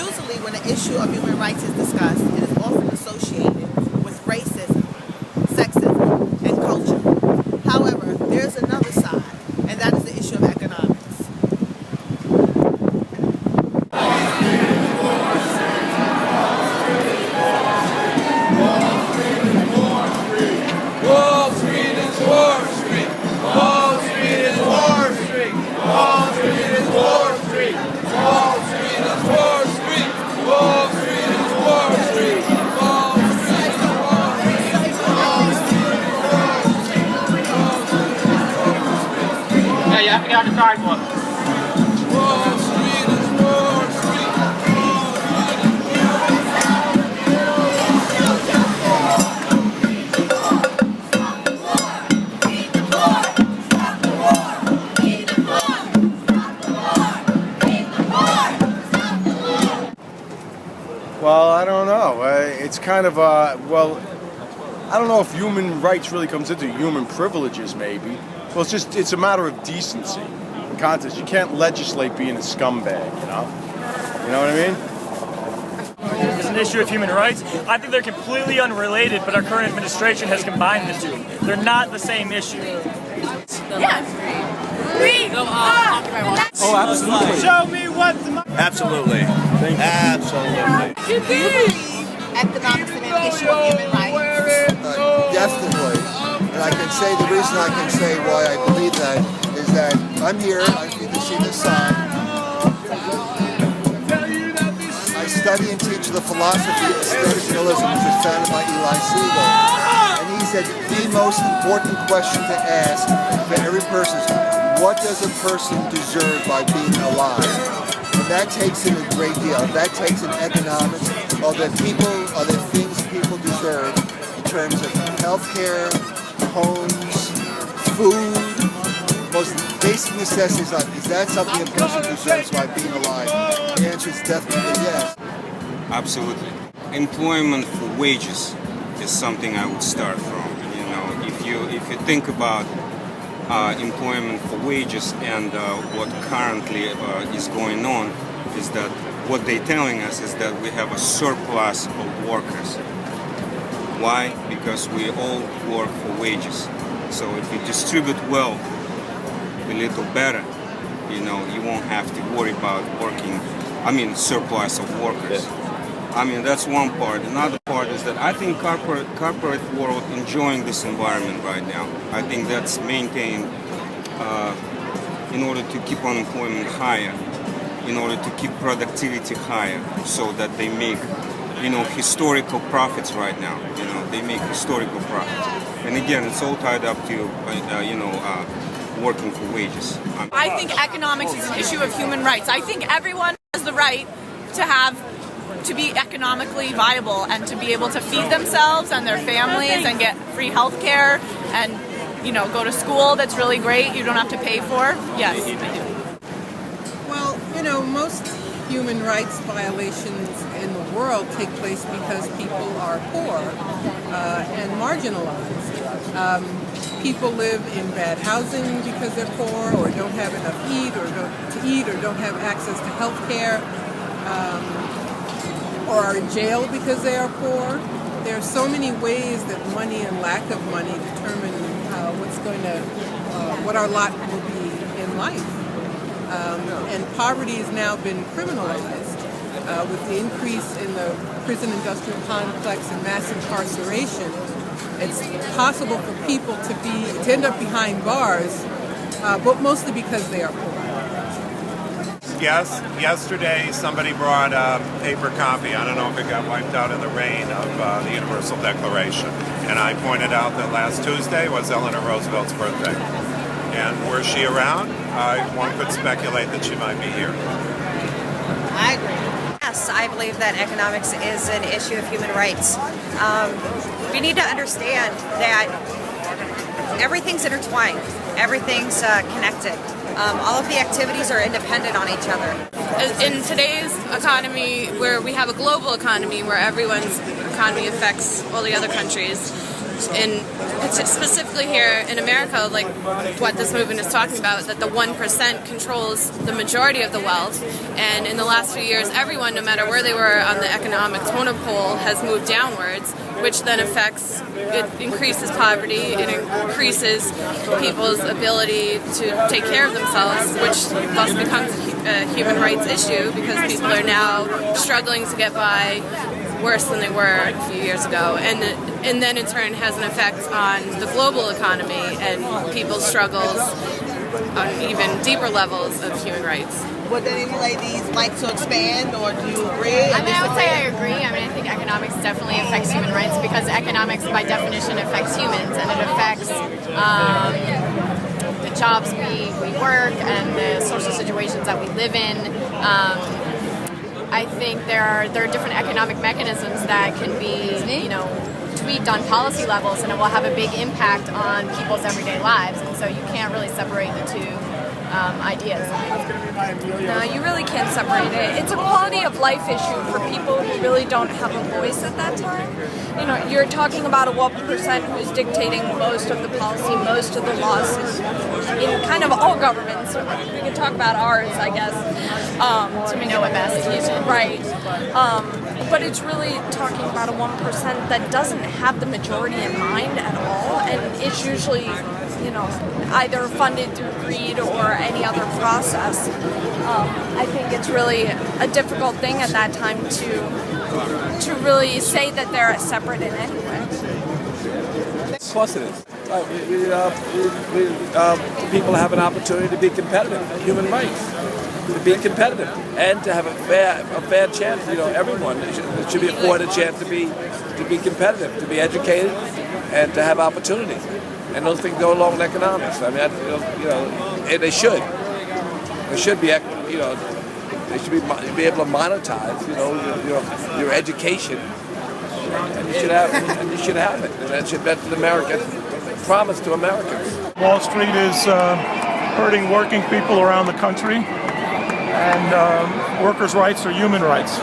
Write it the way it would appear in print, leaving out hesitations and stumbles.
Usually when the issue of human rights is discussed, it is often associated with racism, sexism, and culture. However, there's another side, and that is the issue of economics. Wall Street is Wall Street. Wall Street is Wall Street. Wall Street is Wall Street. Wall Street is Wall Street. Wall Street is Wall Street. Wall Street is Wall Street. Yeah, you have to get on the sidewalk. Wall Street is Wall Street. Well, I don't know. It's kind of well, I don't know if human rights really comes into human privileges, maybe. Well, it's a matter of decency and context. You can't legislate being a scumbag, you know? You know what I mean? It's an issue of human rights. I think they're completely unrelated, but our current administration has combined the two. They're not the same issue. Oh, absolutely. Show me what's the Absolutely. Absolutely. Economics and an issue of human rights. Definitely. And I can say, the reason I can say why I believe that is that I'm here, as you can see the sign. I study and teach the philosophy of aesthetic realism, which was founded by Eli Siegel. And he said the most important question to ask for every person is, what does a person deserve by being alive? And that takes in a great deal. That takes in economics. Are there things people deserve in terms of healthcare, homes, food, most basic necessities? Like, is that something a person deserves by being alive? The answer is definitely yes. Absolutely. Employment for wages is something I would start from. You know, if you think about employment for wages and what currently is going on, is that what they're telling us is that we have a surplus of workers. Why? Because we all work for wages. So if you distribute wealth a little better, you know, you won't have to worry about surplus of workers. I mean, that's one part. Another part is that I think corporate world enjoying this environment right now. I think that's maintained in order to keep unemployment higher, in order to keep productivity higher, so that they make, you know, historical profits right now. You know, they make historical profits. And again, it's all tied up to, working for wages. I think economics is an issue of human rights. I think everyone has the right to be economically viable and to be able to feed themselves and their families and get free health care and, you know, go to school that's really great, you don't have to pay for. Yes, I do. Well, you know, most human rights violations in the world take place because people are poor and marginalized. People live in bad housing because they're poor or don't have enough to eat or don't have access to health care. Or are in jail because they are poor. There are so many ways that money and lack of money determine what our lot will be in life. And poverty has now been criminalized with the increase in the prison industrial complex and mass incarceration. It's possible for people to end up behind bars, but mostly because they are poor. Yes, yesterday somebody brought a paper copy. I don't know if it got wiped out in the rain of the Universal Declaration. And I pointed out that last Tuesday was Eleanor Roosevelt's birthday. And were she around, one could speculate that she might be here. I agree. Yes, I believe that economics is an issue of human rights. We need to understand that everything's intertwined, everything's connected. All of the activities are independent on each other. In today's economy, where we have a global economy where everyone's economy affects all the other countries, in specifically here in America, like what this movement is talking about, that the 1% controls the majority of the wealth, and in the last few years, everyone, no matter where they were on the economic totem pole, has moved downwards, which then it increases poverty, it increases people's ability to take care of themselves, which thus becomes a human rights issue because people are now struggling to get by worse than they were a few years ago, and then in turn has an effect on the global economy and people's struggles on even deeper levels of human rights. Would any of you ladies like to expand, or do you agree? I mean, I would say I agree. I mean, I think economics definitely affects human rights because economics, by definition, affects humans, and it affects the jobs we work and the social situations that we live in. I think there are different economic mechanisms that can be, tweaked on policy levels, and it will have a big impact on people's everyday lives. And so you can't really separate the two ideas. No, you really can't separate it. It's a quality of life issue for people who really don't have a voice at that time. You're talking about a 1% who's dictating most of the policy, most of the laws in kind of all governments. We can talk about ours, I guess. So we know what Massachusetts. Right. But it's really talking about a 1% that doesn't have the majority in mind at all, and it's usually either funded through greed or any other process. I think it's really a difficult thing at that time to really say that they're separate in any way. Of course it is. People have an opportunity to be competitive, human rights, to be competitive, and to have a fair chance. Everyone should be afforded a chance to be competitive, to be educated, and to have opportunities. And those things go along with economics. I mean, and they should. They should be, they should be able to monetize, your education. And you should have it. And that's an American promise to Americans. Wall Street is hurting working people around the country, and workers' rights are human rights.